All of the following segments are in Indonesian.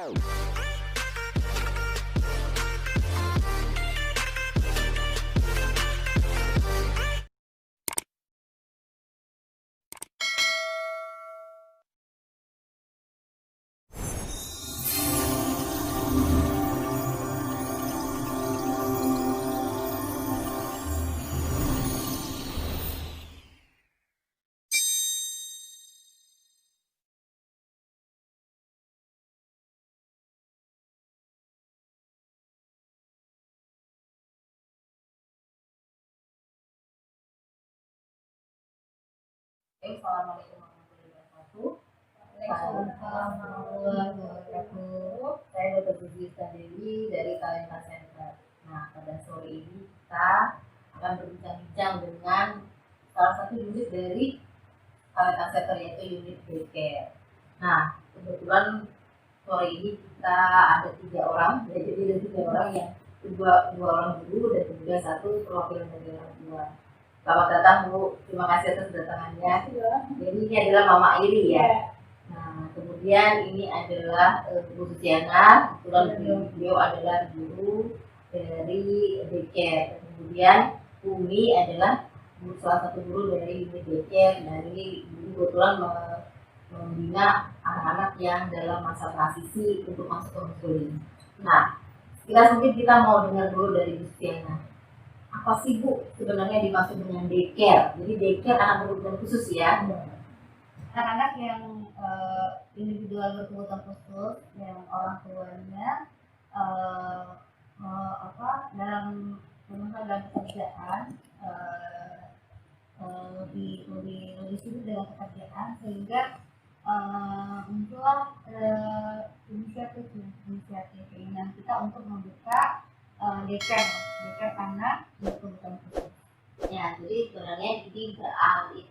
Assalamualaikum warahmatullahi wabarakatuh. Waalaikumsalam warahmatullahi wabarakatuh. Saya Dr. Puji Dewi dari Talenta Center. Nah, pada sore ini kita akan berbincang-bincang dengan salah satu unit dari Talenta Center, yaitu unit daycare. Nah, kebetulan sore ini kita ada 3 orang, jadi ada 3 orang yang dua orang guru dan juga 1 perwakilan dari orang tua. Selamat datang Bu, terima kasih atas kedatangannya. Jadi ini adalah Mama Iri ya. Nah, kemudian ini adalah Bu Susiana, kebetulan beliau adalah guru dari daycare. Kemudian Umi adalah salah satu guru dari unit daycare, dari kebetulan membina anak-anak yang dalam masa transisi untuk masuk ke homeschooling. Nah, kita mau dengar dulu dari Bu Susiana. Apa sih Bu sebenarnya dimaksud dengan daycare? Jadi daycare anak berkebutuhan khusus ya? Anak-anak yang individual berkebutuhan khusus yang orang tuanya dalam pekerjaan lebih sibuk dengan pekerjaan, sehingga muncullah inisiatif keinginan kita untuk membuka daycare anak berkebutuhan khusus. Ya, jadi sebenarnya ini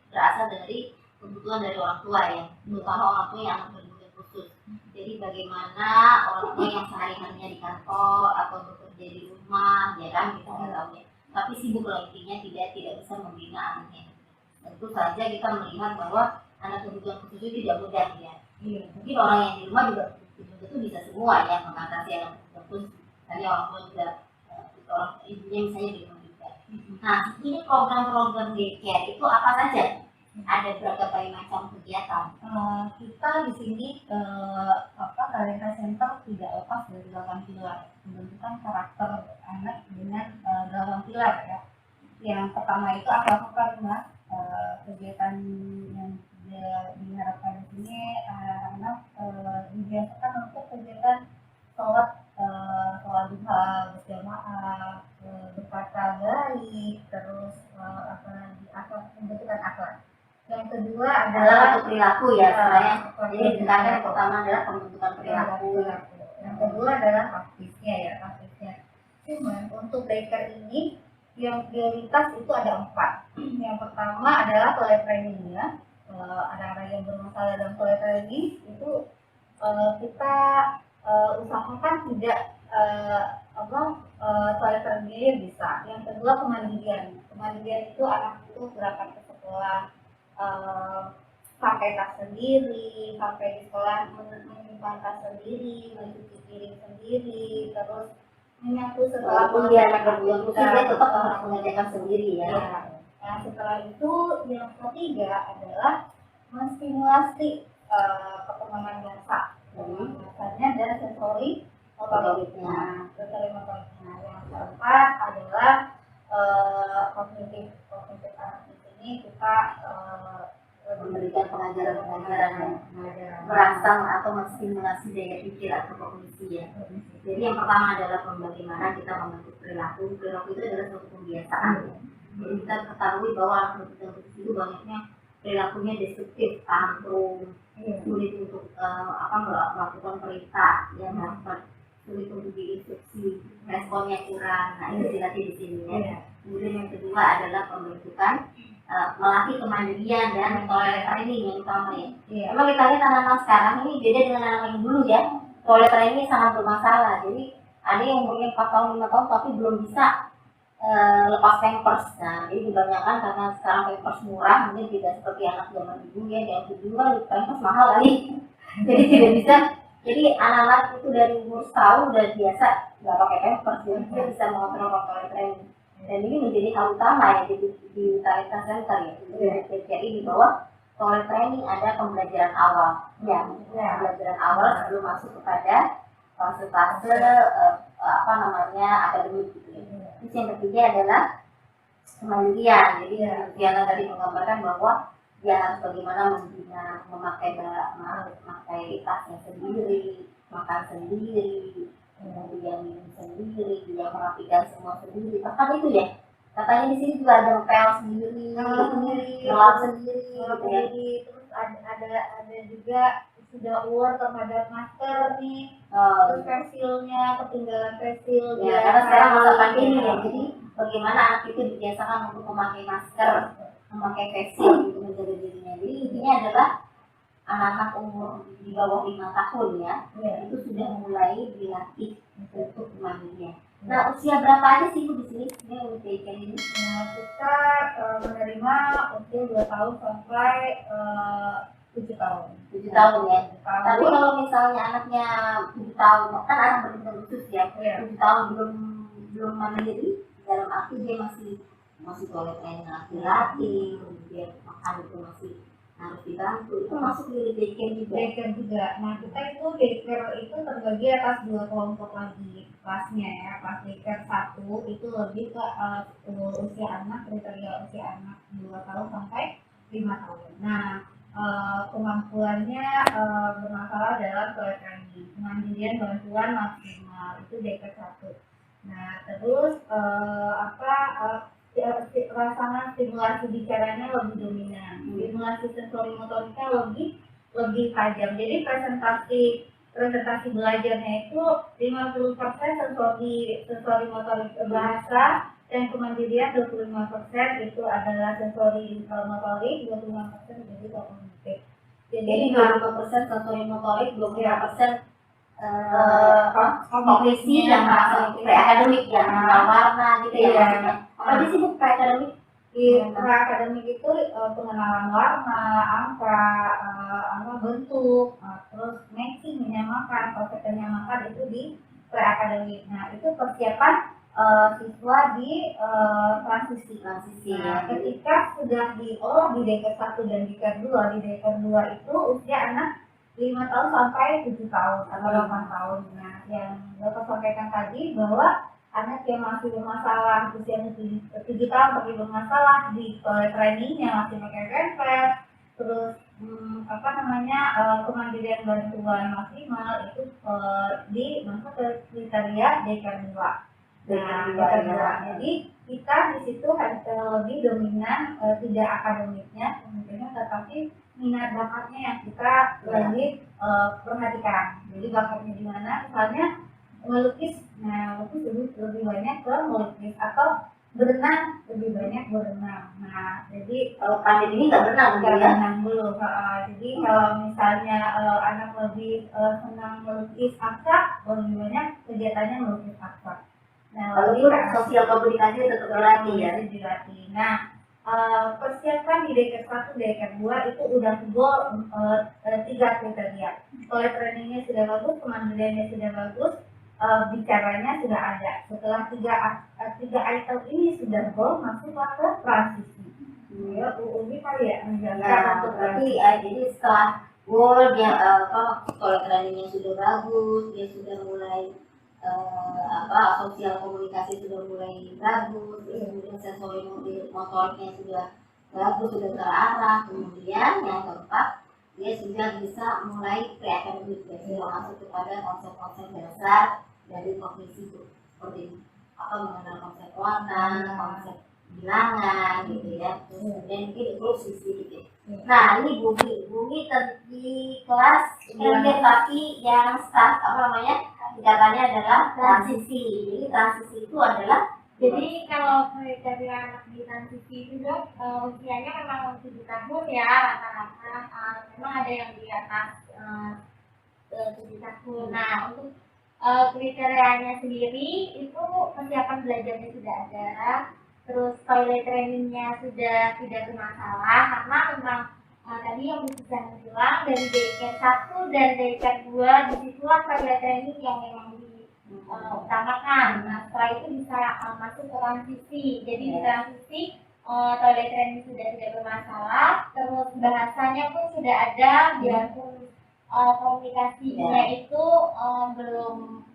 berasal dari kebutuhan dari orang tua ya, terutama orang tua yang berkebutuhan khusus. Jadi bagaimana orang tua yang sehari-harinya di kantor atau bekerja di rumah, ya kan kita nggak tahu ya, tapi sibuk lah intinya, tidak bisa membina anaknya. Tentu saja kita melihat bahwa anak kebutuhan khusus itu tidak mudah ya. Mungkin orang yang di rumah juga itu bisa semua ya mengatasi anak kebutuhan khusus. Tadi orang tua juga orang ibunya misalnya di rumah juga. Nah, ini program-program daycare itu apa saja? Ada berbagai macam kegiatan. Kita di sini Talenta Center tidak lepas dari 8 pilar pembentukan karakter anak dengan 8 pilar ya. Yang pertama itu akhlak, kegiatan yang diharapkan di sini anak dibiasakan untuk kegiatan sholat duha berjamaah, berkata baik, terus pembentukan akhlak. Yang kedua adalah perilaku ya, jadi tingkatan pertama adalah pembentukan perilaku. Yang kedua adalah praktisnya. Cuman untuk daycare ini yang prioritas itu ada 4. Yang pertama adalah toilet trainingnya. Anak-anak yang bermasalah dalam toilet training itu kita usahakan tidak toilet trainingnya bisa. Yang kedua kemandirian itu anak itu berangkat ke sekolah pakai tas sendiri, sampai di sekolah menyimpan tas sendiri, mencuci piring sendiri, terus menyapu setelah dia anak berkebutuhan khusus dia tetap harus mengerjakan sendiri ya. Nah, setelah itu yang ketiga adalah menstimulasi perkembangan bahasa. Bahasanya dan sensori motoriknya. Yang keempat adalah kognitif anak. Di sini kita memberikan pengajaran merangsang atau menstimulasi daya pikir atau kognisi ya. Jadi yang pertama adalah bagaimana kita membentuk perilaku itu adalah suatu kebiasaan ya. Jadi kita ketahui bahwa anak berkebutuhan khusus itu banyaknya perilakunya destruktif, tantrum, sulit untuk melakukan perintah, yang sulit untuk diinstruksi, responnya kurang. Nah itu dilatih di sini ya. Kemudian yang kedua adalah pembentukan melatih kemandirian dan toilet training yang utama ya. Memang kita lihat anak-anak sekarang ini beda dengan anak yang dulu ya. Toilet training sangat bermasalah. Jadi ada yang umurnya 4 tahun 5 tahun tapi belum bisa lepas pampers. Nah, jadi kebanyakan karena sekarang pampers murah, mungkin tidak seperti anak zaman dulu ya. Yang dulu kan pampers mahal kali. Jadi tidak bisa Jadi anak-anak itu dari umur setahun udah biasa nggak pakai pampers, dia bisa mengontrol toilet training. Dan ini menjadi hal utama ya di Talitha Center ya, di TCI di bawah toilet training ada pembelajaran awal. Ya, pembelajaran awal sebelum masuk kepada fase-fase akademik gitu ya. Terus yang ketiga adalah kemandirian. Jadi Diana tadi menggambarkan bahwa dia harus bagaimana membina, memakai tasnya sendiri, makan sendiri, kemudian minum sendiri, dia merapikan semua sendiri. Bahkan itu ya, katanya di sini juga ada ngepel sendiri, ngelap sendiri, gitu ya. Terus ada juga sudah aware terhadap masker nih, terus pensilnya, ketinggalan pensil. Ya, karena sekarang masa pandemi ya, jadi bagaimana anak itu dibiasakan untuk memakai masker, memakai face shield untuk menjaga dirinya. Jadi intinya adalah anak-anak umur di bawah 5 tahun ya, itu sudah mulai dilatih untuk kemandirian. Nah, usia berapa aja sih Bu di sini sebenarnya UTIK ini? Nah, kita menerima usia 2 tahun sampai 7 tahun. 7 tahun ya. Tapi kalau misalnya anaknya 7 tahun, kan anak berkebutuhan khusus ya, 7 tahun belum mandiri, dalam arti dia masih toilet training laki-laki, kemudian makan itu masih harus dibantu, itu masuk di daycare juga. Nah, kita itu daycare itu terbagi atas 2 kelompok lagi kelasnya ya. Kelas daycare 1 itu lebih ke usia anak, kriteria usia anak 2 tahun sampai 5 tahun. Nah, kemampuannya bermasalah dalam toilet training, kemandirian bantuan maksimal itu daycare 1. Nah, terus rasa stimulasi bicaranya lebih dominan, stimulasi sensori motoriknya lebih tajam. Jadi presentasi belajarnya itu 50% sensori motorik bahasa, dan kemandirian 25% itu adalah sensori motorik, 25% jadi kognitif. Jadi 25% sensori motorik, 25% kognisi yang masuk pre-akademik yang mengenal warna gitu ya maksudnya. Apa sih Bu pre-akademik? Pre-akademik itu pengenalan warna, angka, bentuk, terus matching, menyamakan, konsep menyamakan itu di pre-akademik. Nah, itu persiapan siswa di transisi. Nah, ketika sudah diolah di daycare 1 dan daycare 2, di daycare 2 itu usia anak 5 tahun sampai 7 tahun atau 8 tahun. Nah, yang Bapak sampaikan tadi bahwa anak yang masih bermasalah usia 7 tahun tapi bermasalah di trainingnya masih pakai pampers, terus kemandirian bantuan maksimal itu masuk ke kriteria daycare 2. Jadi kita di situ lebih dominan tidak akademiknya, tetapi minat bakatnya yang kita lagi perhatikan. Jadi bakatnya di mana? Misalnya melukis, lebih banyak ke melukis, atau berenang lebih banyak berenang. Nah, jadi kalau pandemi ini nggak berenang belum. Jadi kalau misalnya anak lebih senang melukis abstrak, lebih banyak kegiatannya melukis abstrak. Nah, lalu sosial komunikasi tetap dilatih ya. Nah, persiapan di daycare 1, daycare 2 itu udah goal 3 kriteria. Toilet trainingnya sudah bagus, kemandiriannya sudah bagus, bicaranya sudah ada. Setelah tiga item ini sudah goal, masuklah ke transisi. Ya, ini kali ya menjaga untuk berarti jadi setelah goal dia toilet trainingnya sudah bagus, dia sudah mulai sosial komunikasi sudah mulai bagus, kemudian sensori motoriknya sudah bagus, sudah terarah, kemudian yang keempat dia sudah bisa mulai pre-akademik, jadi masuk kepada konsep-konsep dasar dari kognisi seperti mengenal konsep warna, konsep bilangan gitu ya, kemudian mungkin inklusi sedikit. Nah, ini Bumi di kelas tapi yang start tingkatannya adalah transisi. Jadi transisi itu adalah kalau kriteria anak di transisi itu Dok, usianya memang 7 tahun ya rata-rata. Memang ada yang di atas 7 tahun. Nah, untuk kriterianya sendiri itu persiapan belajarnya sudah ada, terus toilet trainingnya sudah tidak bermasalah, karena memang tadi yang bisa bilang dari daycare 1 dan daycare 2 disitulah toilet training yang memang diutamakan. Nah setelah itu bisa masuk ke transisi. Jadi di transisi toilet training sudah tidak bermasalah, terus bahasanya pun sudah ada, biarpun komunikasinya itu belum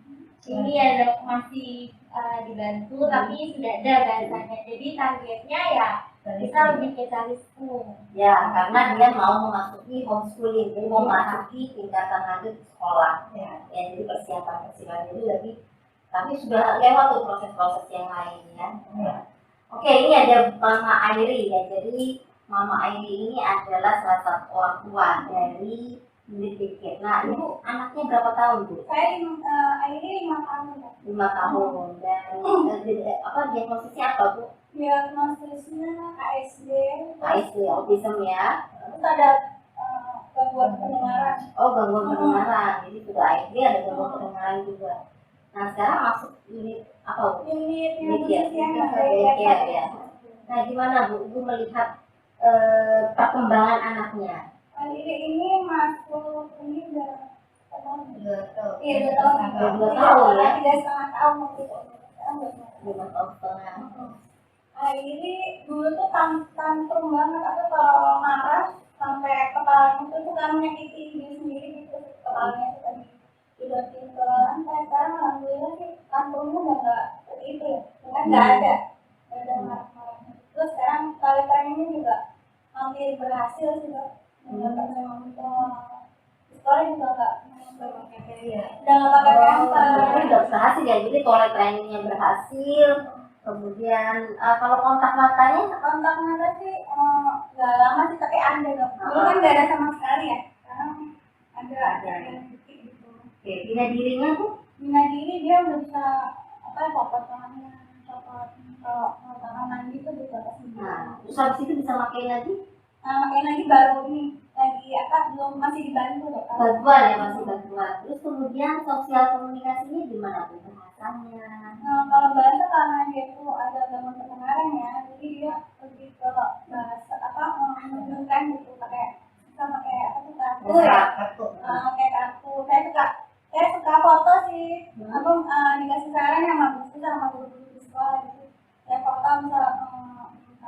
ini ya masih dibantu, tapi sudah ada bahasanya. Jadi targetnya ya kita lebih ke calistung. Ya, karena dia mau memasuki homeschooling, jadi mau memasuki tingkatan lanjut sekolah. Ya, jadi persiapan itu lebih, tapi sudah lewat tuh proses-proses yang lain ya. Oke, ini ada Mama Airi ya. Jadi Mama Airi ini adalah salah satu orang tua dari unit daycare. Nah, ibu anaknya berapa tahun bu? Saya Airi 5 tahun. 5 tahun. Dan diagnosisnya apa bu? Diagnosisnya ASD. ASD, autism ya. Terus ada gangguan pendengaran. Oh, gangguan pendengaran. Jadi sudah ASD ada gangguan pendengaran juga. Nah, sekarang masuk unit apa bu? Unit daycare ya. Nah, gimana bu? Ibu melihat perkembangan anaknya? Airi ini masuk ini udah 2 Iya, 2 tahun. 2 tahun ya. 3,5 tahun waktu itu. 5 tahun setengah. Airi dulu tuh tantrum banget, atau kalau marah sampai kepalanya tuh suka menyakiti diri sendiri gitu, kepalanya suka didotin ke lantai. Sekarang alhamdulillah sih tantrumnya udah nggak seperti itu ya, kan nggak ada marah-marah. Terus sekarang kali trainingnya juga hampir berhasil sih dok. Dapat memang sekolah juga nggak pakai Jadi udah berhasil ya, jadi toilet trainingnya berhasil. Kemudian kalau kontak matanya sih nggak lama sih, tapi ada dok. Dulu kan nggak ada sama sekali ya, sekarang ada gitu. Oke, bina dirinya tuh? Bina diri dia udah bisa copot tangannya, kalau tangan mandi tuh bisa kasih. Nah, terus habis itu bisa pakai lagi? Makanya lagi baru ini lagi belum, masih dibantu dok. Bantuan ya, masih bantuan. Terus kemudian sosial komunikasinya gimana bu? Bahasanya? Kalau bahasa karena dia tuh ada gangguan pendengaran ya, jadi dia lebih ke bahasa menunjukkan gitu, pakai kartu ya, pakai kartu. Saya suka foto sih. Aku dikasih saran yang bagus sama guru-guru di sekolah gitu. Saya foto misal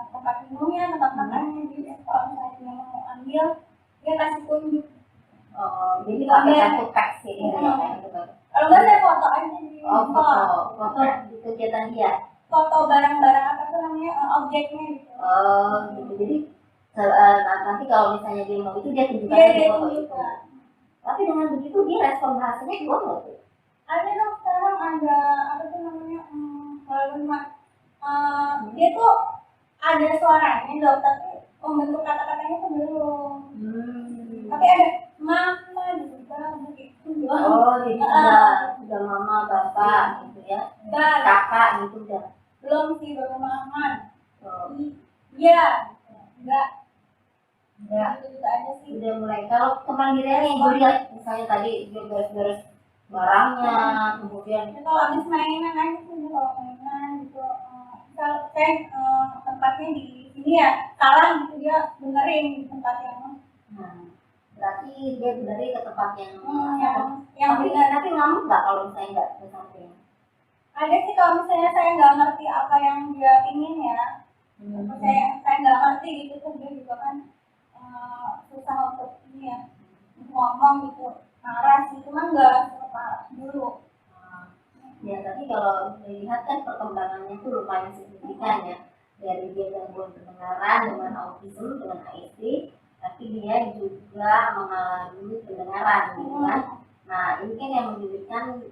tempat minumnya, tempat makannya, jadi kalau misalnya dia mau ambil, dia kasih tunjuk. Oh, jadi pakai kartu teks gitu ya? Kalau nggak saya foto aja di foto di kegiatan dia. Foto barang-barang apa tuh namanya, objeknya gitu. Oh, gitu. Jadi nanti kalau misalnya dia mau itu dia tunjukkan di foto itu. Tapi dengan begitu dia respon bahasanya juga nggak tuh? Ada dong, sekarang ada apa tuh namanya, dia tuh ada suaranya dok, tapi membentuk kata-katanya tuh belum. Tapi ada mama juga begitu. Oh, jadi sudah mama, bapak gitu ya, kakak gitu udah. Belum sih, baru mama. Iya, enggak. Itu aja sih. Udah mulai. Kalau kemandiriannya yang gue lihat, misalnya tadi dia beres-beres barangnya, kemudian kalau habis mainan aja sih, kalau mainan gitu. Misal tempatnya di sini ya, salah gitu, dia benerin di tempat yang. Berarti dia benerin ke tempat yang benar. Tapi ngamuk nggak kalau misalnya nggak ke samping? Ada sih kalau misalnya saya nggak ngerti apa yang dia ingin ya. Saya nggak ngerti gitu, tuh dia juga kan susah untuk ini ya, ngomong gitu, marah sih, cuman nggak separah dulu. Ya, tapi kalau melihat kan perkembangannya itu lumayan signifikan ya, dari dia gangguan pendengaran dengan autism dengan ASD, tapi dia juga mengalami pendengaran gitu kan. Nah, ini kan yang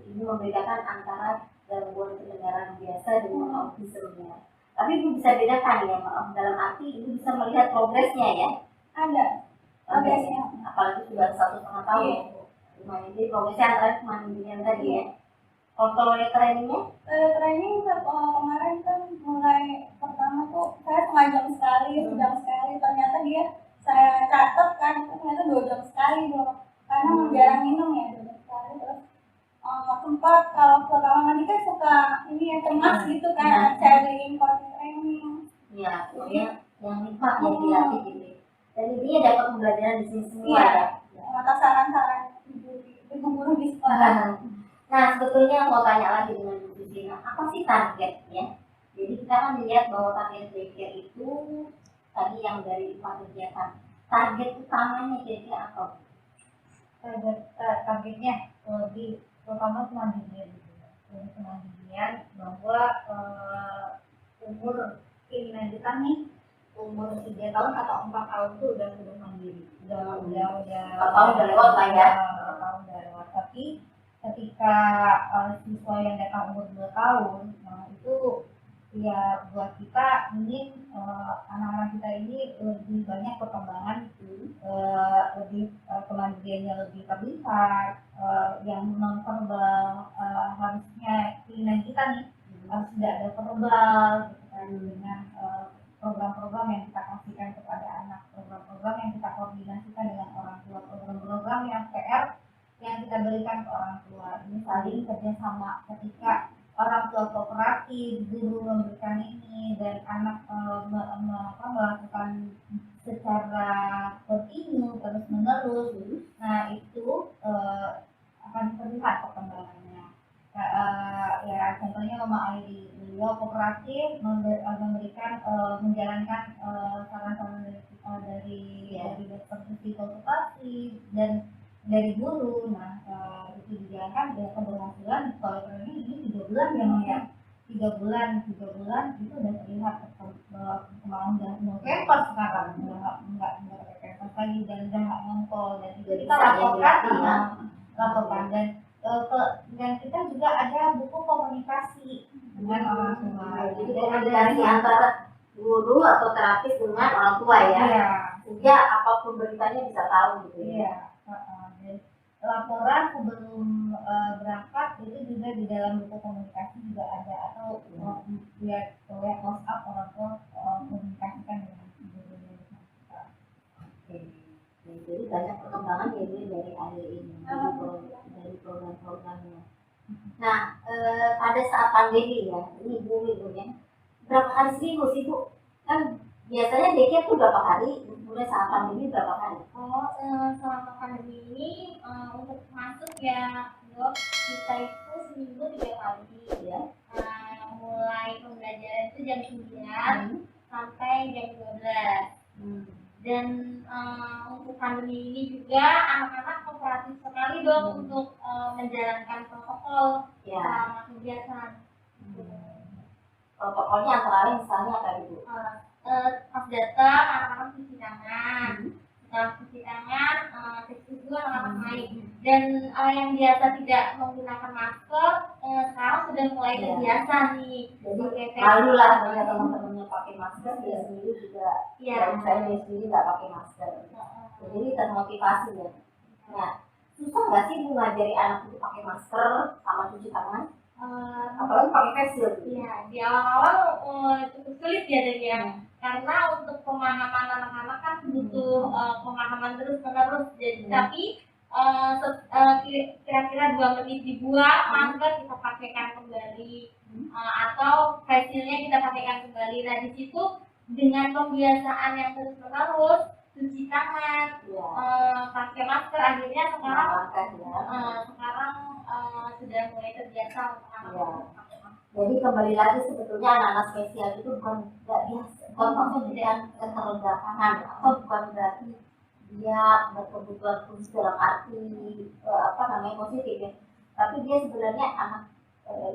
membedakan antara gangguan pendengaran biasa dengan autism ya. Tapi ibu bisa bedakan ya, maaf, dalam arti ibu bisa melihat progresnya ya. Ada progresnya, apalagi sudah 1,5 tahun ya. Lumayan, jadi progresnya antara kemandirian tadi ya. Kalau trainingnya? Training kemarin kan mulai pertama tuh saya setengah jam sekali, sejam sekali. Ternyata dia saya catat kan, ternyata 2 jam sekali dong. Karena jarang minum ya, 2 jam sekali. Terus sempat kalau ke kamar mandi kan suka ini ya, cemas gitu kan. Saya beliin potty training. Iya, pokoknya yang lipat yang dilatih gitu. Dan dia dapat pembelajaran di sini semua Iya. ya. Atau saran-saran ibu guru di sekolah. Nah, sebetulnya mau tanya lagi dengan Bu Zina, apa sih targetnya? Jadi kita kan lihat bahwa target daycare itu tadi yang dari 4 kegiatan. Target utamanya kira-kira apa? Targetnya lebih terutama kemandirian gitu ya. Lebih kemandirian bahwa umur keinginan kita nih umur 3 tahun atau 4 tahun tuh sudah mandiri, udah 4 tahun udah lewat lah ya. 4 tahun udah lewat. Tapi ketika siswa yang datang umur 2 tahun, nah itu ya buat kita ingin anak-anak kita ini lebih banyak perkembangan, lebih kemandiriannya lebih terlihat, yang non verbal harusnya keinginan kita nih harus tidak ada verbal gitu kan, dengan program-program yang kita kasihkan kepada anak, program-program yang kita koordinasikan dengan orang tua, program-program yang PR yang kita berikan ke orang tua. Ini saling kerjasama ketika orang tua kooperatif, guru memberikan ini, dan anak melakukan secara kontinu terus menerus. Nah itu akan terlihat perkembangannya. Ya contohnya Mama Airi, beliau kooperatif memberikan menjalankan saran-saran dari kita dari dokter konsultasi dan dari guru. Nah itu dijalankan dengan keberhasilan. Kalau ini 3 bulan ya 3 bulan itu udah terlihat perkembangan dan campus sekarang nggak pakai campus lagi dan udah nggak ngompol, dan itu kita lakukan dan kita juga ada buku komunikasi dengan orang tua. Jadi komunikasi antara guru atau terapis dengan orang tua ya. Iya. Sehingga apapun beritanya bisa tahu gitu ya. Iya. Dan laporan sebelum berangkat itu juga di dalam buku komunikasi juga ada, atau lihat WhatsApp orang tua komunikasikan dengan guru. Oke. Jadi banyak perkembangan ya dari hari ini dari program-programnya. Nah, pada saat pandemi ya, ini Bu ya, berapa hari seminggu sih Bu? Kan biasanya daycare tuh berapa hari? Mulai saat pandemi berapa hari? Selama pandemi ini untuk masuk ya dok, kita itu seminggu 3 kali Ya. Mulai pembelajaran itu jam 9 sampai jam 12. Dan untuk pandemi ini juga anak-anak kooperatif sekali dok untuk menjalankan protokol selama kegiatan. Protokolnya antara lain misalnya apa itu? Pas datang anak-anak cuci tangan, setelah cuci tangan cek suhu anak-anak main, dan yang biasa tidak menggunakan masker sekarang sudah mulai terbiasa nih. Jadi malu lah dengan teman-temannya pakai masker, dia sendiri juga dan saya sendiri nggak pakai masker. Jadi termotivasi ya. Nah, susah nggak sih Bu ngajari anak itu pakai masker sama cuci tangan? Apalagi pakai face shield. Iya, di awal-awal cukup sulit ya dari karena untuk pemahaman anak-anak kan butuh pemahaman terus-menerus. Jadi tapi kira-kira 2 menit dibuat, masker kita pakaikan kembali, atau face shieldnya kita pakaikan kembali. Nah di situ dengan pembiasaan yang terus-menerus, cuci tangan, pakai masker, akhirnya sekarang sudah mulai terbiasa untuk anak-anak. Jadi kembali lagi sebetulnya anak-anak spesial itu bukan nggak biasa, bukan maksudnya keterbelakangan atau bukan berarti dia berkebutuhan khusus dalam arti positif ya. Tapi dia sebenarnya anak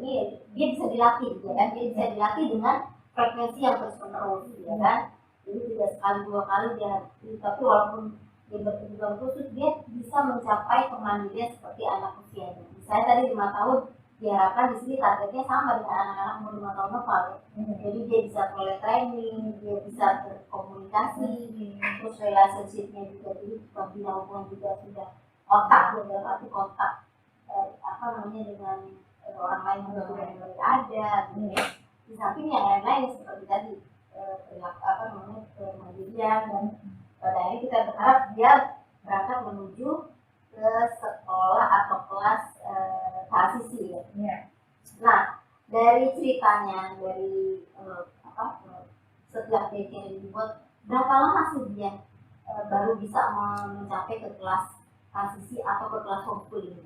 ini dia bisa dilatih ya kan, dia bisa dilatih dengan frekuensi yang terus-menerus ya kan. Jadi tidak sekali 2 kali dia, tapi walaupun dia berkebutuhan khusus dia bisa mencapai kemandirian seperti anak usianya. Misalnya tadi 5 tahun diharapkan di sini targetnya sama dengan anak-anak umur 5 tahun normal ya. Jadi dia bisa mulai training, dia bisa berkomunikasi, terus relationship-nya juga, jadi bina hubungan juga sudah otak, dalam arti kontak dengan orang lain yang sudah mulai ada gitu ya. Di samping yang lain-lain seperti tadi kemandirian, dan pada akhirnya kita berharap dia berangkat menuju ke sekolah atau kelas transisi ya. Nah dari ceritanya dari setiap daycare yang dibuat, berapa lama sih dia baru bisa mencapai ke kelas transisi atau ke kelas homeschooling?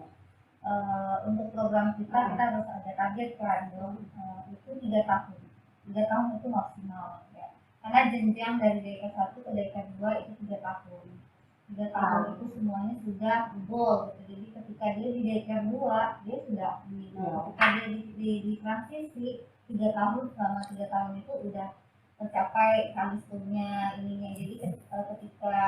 Untuk program kita harus ada target kan dong, itu 3 tahun. 3 tahun itu maksimal ya. Karena jenjang dari DK 1 ke DK 2 itu 3 tahun. 3 tahun itu semuanya sudah goal gitu. Jadi ketika dia di DK 2 dia sudah ketika dia di transisi 3 tahun, selama 3 tahun itu udah tercapai kalistumnya ininya. Jadi ketika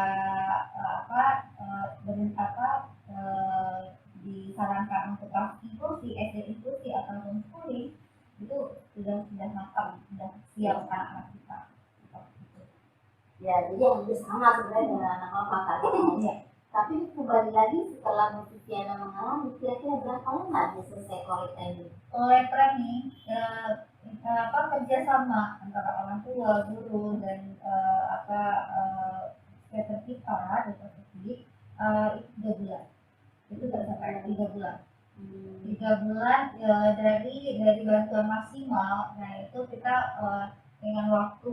disarankan untuk kelas inklusi, SD inklusi atau homeschooling itu sudah matang, sudah siap anak-anak kita. Ya, jadi hampir sama sebenarnya dengan anak mama tadi. Ya. Tapi kembali lagi setelah Mbak Tiana mengalami, kira-kira berapa lama dia selesai college training? Oleh training kerjasama antara orang tua, guru dan sertifikat dokter itu 3 bulan. Itu sampai 3 bulan. 3 bulan dari bantuan maksimal. Nah itu kita dengan waktu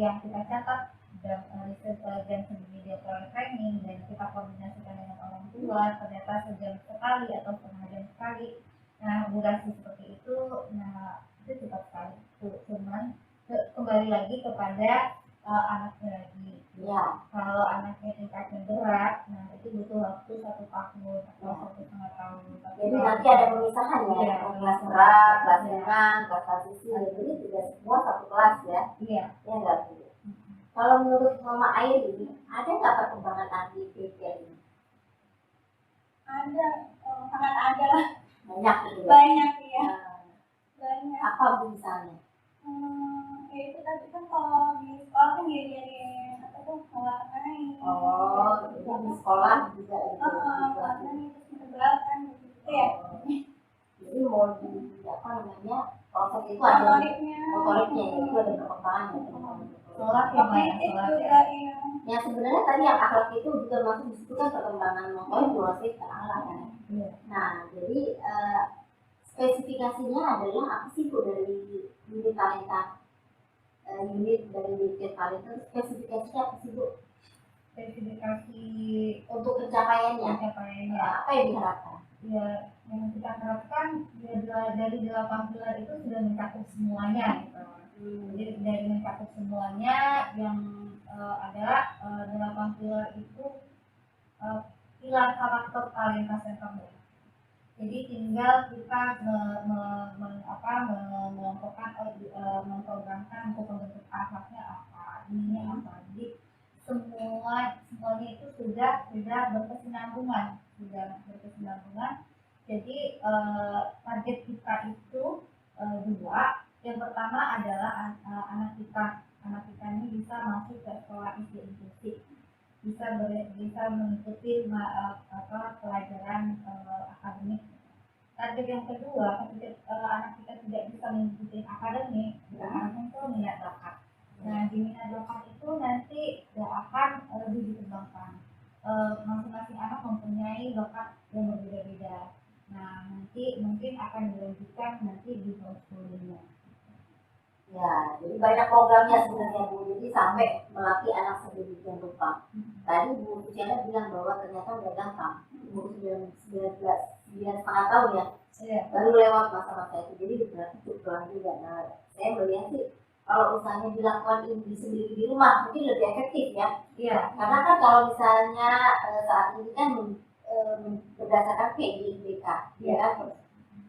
yang kita catat dan sendiri training, dan kita koordinasikan dengan orang tua, ternyata sejam sekali atau setengah jam sekali. Nah durasi seperti itu, nah itu cepat sekali. Cuman kembali lagi kepada anaknya lagi. Ya. Kalau anaknya tingkatnya berat, nah itu butuh waktu 1 tahun atau 1,5 tahun. Jadi nanti ada pemisahan ya, kelas berat, kelas ringan, kelas transisi. Jadi tidak semua satu kelas ya. Iya. Ya enggak Bu. Kalau menurut Mama Airi, ada nggak perkembangan nanti ini? Ada, sangat ada lah. Banyak gitu ya. Banyak ya. Banyak. Apa Bu misalnya? Ya itu tadi kan kalau di sekolah kan diajarin apa tuh mewarnai. Itu di sekolah juga itu. Mewarnai terus menegakkan gitu ya. Jadi mau di proses itu ada motoriknya, itu ada perkembangan ya. Sholat ya Mbak ya, sholat ya. Ya sebenarnya tadi yang akhlak itu juga masuk di situ kan perkembangan motorik proses ke akhlak kan. Nah jadi spesifikasinya adalah apa sih Bu dari unit talenta? Unit dari unit talenta spesifikasinya apa sih Bu? Spesifikasi Untuk pencapaiannya. Apa yang diharapkan? Ya yang kita harapkan ya, dari 8 pilar itu sudah mencakup semuanya gitu. Jadi dari mencakup semuanya yang adalah 8 pilar itu pilar karakter talenta center. Jadi tinggal kita memprogramkan untuk membentuk akhlaknya apa, ininya apa. Jadi semuanya itu sudah berkesinambungan. Jadi target kita itu 2. Yang pertama adalah anak kita ini bisa masuk ke sekolah SD inklusif, bisa mengikuti pelajaran akademik. Target yang kedua, ketika anak kita tidak bisa mengikuti akademik, anaknya itu minat bakat. Nah di minat bakat itu nanti akan lebih dikembangkan. Masing-masing anak mempunyai bakat yang berbeda-beda. Nah nanti mungkin akan dilanjutkan nanti di homeschooling-nya. Ya, jadi banyak programnya sebenarnya Bu. Jadi sampai melatih anak sedemikian rupa. Tadi Bu Tiana bilang bahwa ternyata nggak gampang. Umur 9,5 tahun ya. Baru lewat masa-masa itu. Jadi berarti cukup pelan juga. Nah, saya melihat sih kalau misalnya dilakukan ini sendiri di rumah mungkin lebih efektif ya. Iya. Karena kan kalau misalnya saat ini kan berdasarkan PIDK, ya kan?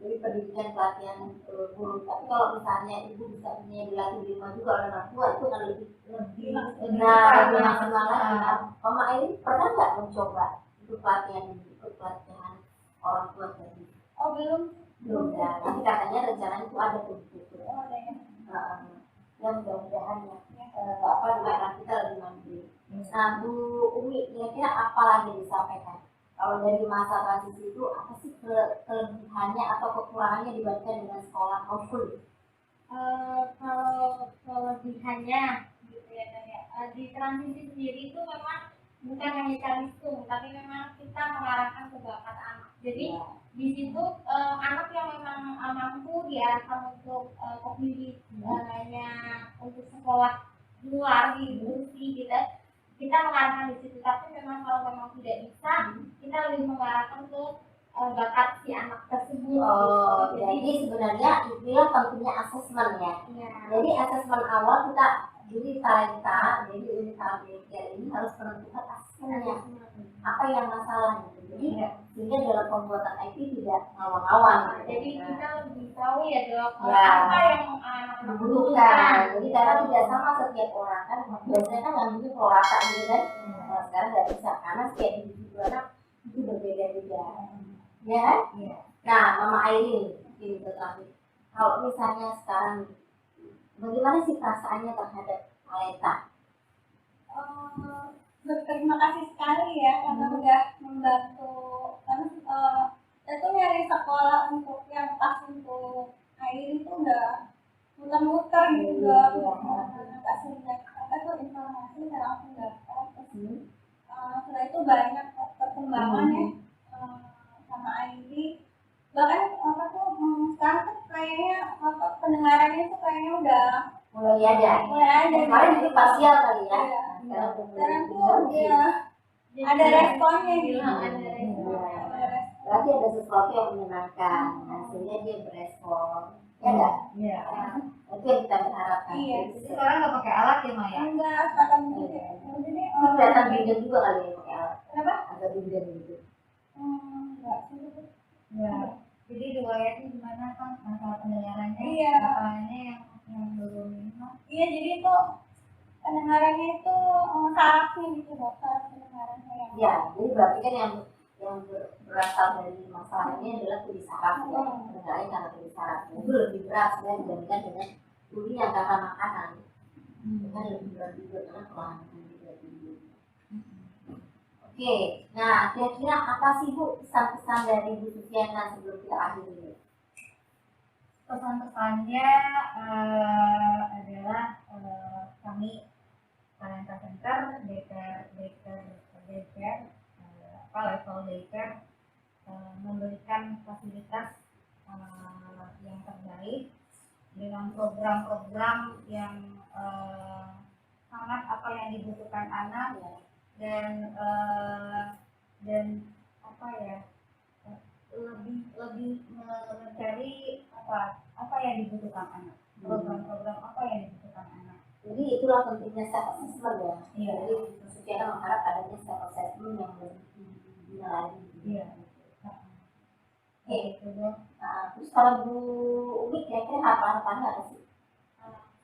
Jadi pendidikan pelatihan guru. Tapi kalau misalnya ibu bisa punya dilatih di rumah juga oleh orang tua itu kan lebih maksimal lagi. Mama ini pernah nggak mencoba itu pelatihan orang tua tadi? Oh belum ya. Tapi katanya rencananya itu ada begitu. ada ya. Ya mudah-mudahan ya anak kita lebih mandiri. Nah Bu Umi, kira-kira apa lagi disampaikan? Kalau dari masa transisi itu apa sih kelebihannya atau kekurangannya dibandingkan dengan sekolah homeschooling? Kalau kelebihannya gitu ya di transisi sendiri itu memang bukan hanya kalistung, tapi memang kita mengarahkan ke bakat anak. Jadi di situ anak yang memang mampu diarahkan untuk memilih hanya untuk sekolah luar di inklusi kita kita mengarahkan di situ. Tapi memang kalau memang tidak bisa, kita lebih mengarahkan ke bakat si anak tersebut. Oh, gitu. jadi sebenarnya inilah pentingnya asesmen ya. Iya. Jadi asesmen awal kita jadi talenta, jadi unit talenta ini harus menentukan asesmennya apa yang masalah gitu. Jadi sehingga dalam pembuatan IP tidak ngawang-ngawang. Gitu. Jadi kita lebih tahu ya dok Ya. apa yang anak Dibutuhkan. Jadi karena tidak sama setiap orang kan, biasanya kan ngambil kalau rata gitu kan. Nah, sekarang nggak bisa karena setiap individu anak itu berbeda-beda. Ya kan? Iya. Nah, Mama Aileen ini terakhir. Kalau misalnya sekarang bagaimana sih perasaannya terhadap talenta? Berterima kasih sekali ya karena udah membantu, karena itu nyari sekolah untuk yang pas untuk air itu udah muter-muter gitu dok. Kasih apa tuh informasi saya langsung daftar. Terus setelah itu banyak perkembangan ya sama air. Bahkan apa tuh sekarang tuh kayaknya apa pendengarannya tuh kayaknya udah Mulai ada. Kemarin itu parsial kali ya. sekarang tuh ya ada responnya gitu. Berarti ada sesuatu yang menyenangkan, sehingga dia berespon. Ya enggak? Iya. Itu yang kita berharapkan. Iya. Jadi sekarang nggak pakai alat ya Maya? Enggak, kata mungkin. Jadi Itu kelihatan binden juga kali ya pakai alat. kenapa? Agak binden gitu. Enggak sih. Ya. Jadi riwayatnya gimana kan masalah pendengarannya? Iya. Masalahnya yang belum ini. Iya, jadi itu pendengarannya itu sarafnya gitu dok, saraf pendengarannya yang. Ya, jadi berarti kan yang berasal dari masalah ini adalah tuli saraf ya. Pendengarannya karena tuli saraf. Itu lebih berat sebenarnya dibandingkan dengan tuli yang karena makanan. Itu kan lebih berat juga karena kelainan juga tinggi. Oke, nah kira-kira apa sih Bu pesan-pesan dari Bu Sufiana sebelum kita akhiri? Pesan-pesannya adalah kami Talenta Center level daycare memberikan fasilitas yang terbaik dengan program-program yang sangat apa yang dibutuhkan anak dan apa ya lebih mencari apa yang dibutuhkan anak, program-program apa yang dibutuhkan anak. Jadi itulah pentingnya self assessment ya. Iya. Jadi Sufiana mengharap adanya self assessment yang lebih dibina lagi. Iya. Oke, terus kalau Bu Umi kira-kira harapannya apa sih?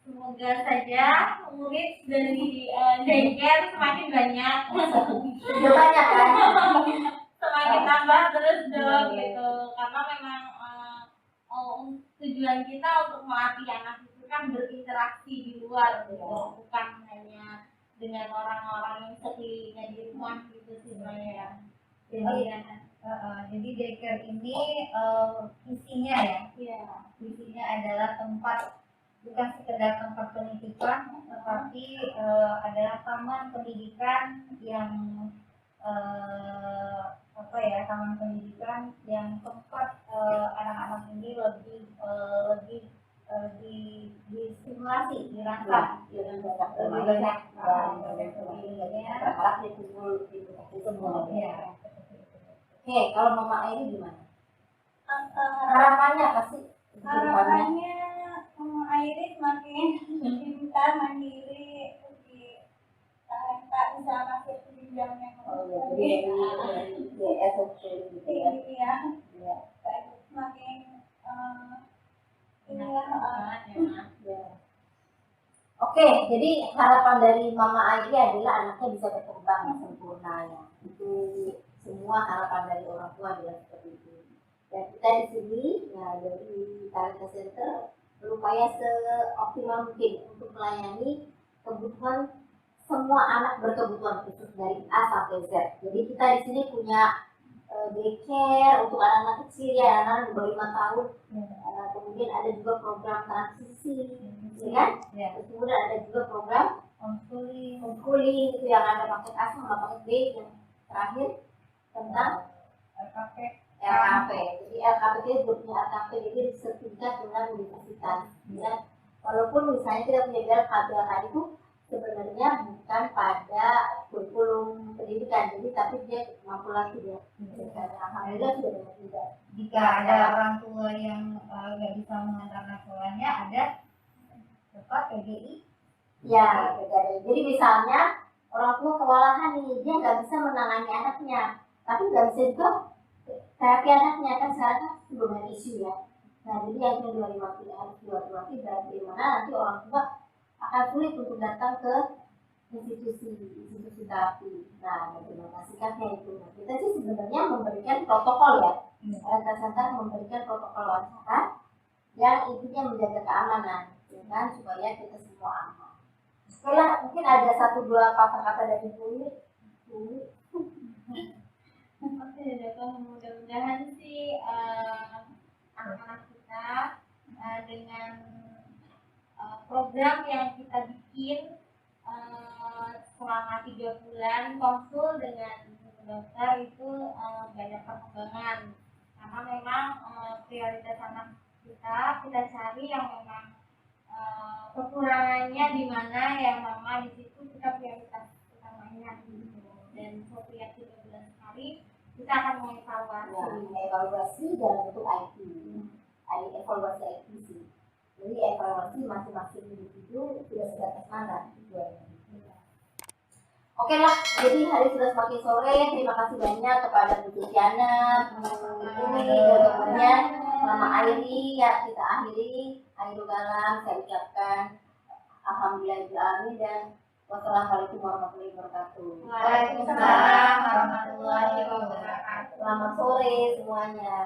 Semoga saja murid dari daycare semakin banyak. Udah banyak kan? Semakin tambah terus dong gitu. Karena memang tujuan kita untuk melatih anak itu kan berinteraksi di luar gitu, bukan hanya dengan orang-orang yang sekelilingnya di rumah gitu sih saya. Jadi daycare ini visinya ya. Iya. Visinya adalah tempat bukan sekedar tempat pendidikan, tetapi adalah taman pendidikan yang taman pendidikan yang tempat anak-anak ini lebih distimulasi, dirangsang lebih banyak berharap ditimbul semua. ya. Oke, kalau Mama Airi gimana? Harapannya apa sih? Harapannya Iris makin pintar, mandiri, lebih talenta, bisa masuk ke jenjang yang Jadi dari DSSC gitu ya. tinggi ya. Makin Oke, jadi harapan dari Mama Airi adalah anaknya bisa berkembang sempurna ya. Itu semua harapan dari orang tua adalah seperti itu. Dan kita di sini ya dari Talenta Center berupaya seoptimal mungkin untuk melayani kebutuhan semua anak berkebutuhan khusus dari A sampai Z. Jadi kita di sini punya daycare untuk anak-anak kecil ya, anak-anak di bawah 5 tahun. Kemudian ada juga program transisi, ya kan? Terus kemudian ada juga program homeschooling itu yang ada paket A sama paket B, yang terakhir tentang LKP. Jadi LKP itu grupnya LKP, jadi sertifikat dengan universitas. Ya. Walaupun misalnya kita punya LKP itu sebenarnya bukan pada kurikulum pendidikan, jadi tapi dia mampu lagi dia. Alhamdulillah sudah banyak juga. Jika ada orang tua yang nggak bisa mengantarkan sekolahnya, ada PGI. Ya, jadi misalnya orang tua kewalahan nih, dia nggak bisa menangani anaknya, tapi nggak bisa juga terapi anaknya, kan sekarang kan belum isu ya. Nah, jadi yang kedua harus berarti dari mana nanti orang tua akan sulit untuk datang ke institusi terapi. Nah, bagaimana sikapnya itu? Nah, kita sih sebenarnya memberikan protokol ya, Center memberikan protokol wawancara yang intinya menjaga keamanan, dengan supaya kita semua aman. Setelah mungkin ada 1-2 kata-kata dari Bu. Oke, Dokter, mudah-mudahan sih anak-anak kita dengan program yang kita bikin selama 3 bulan konsul dengan dokter itu banyak perkembangan, karena memang prioritas anak kita cari yang memang kekurangannya di mana yang mama di situ kita prioritas utamanya gitu. Dan setiap 3 bulan sekali kita akan mengevaluasi dalam bentuk IT, evaluasi IT sih. Jadi evaluasi masing-masing individu sudah sebatas mana tujuannya. Oke lah, jadi hari sudah semakin sore. Terima kasih banyak kepada Bu Tiana, ini teman-temannya, Mama Airi. Ya, kita akhiri. Akhirul kalam, saya ucapkan alhamdulillah dan wassalamualaikum warahmatullahi wabarakatuh. Waalaikumsalam warahmatullahi wabarakatuh. Selamat sore semuanya.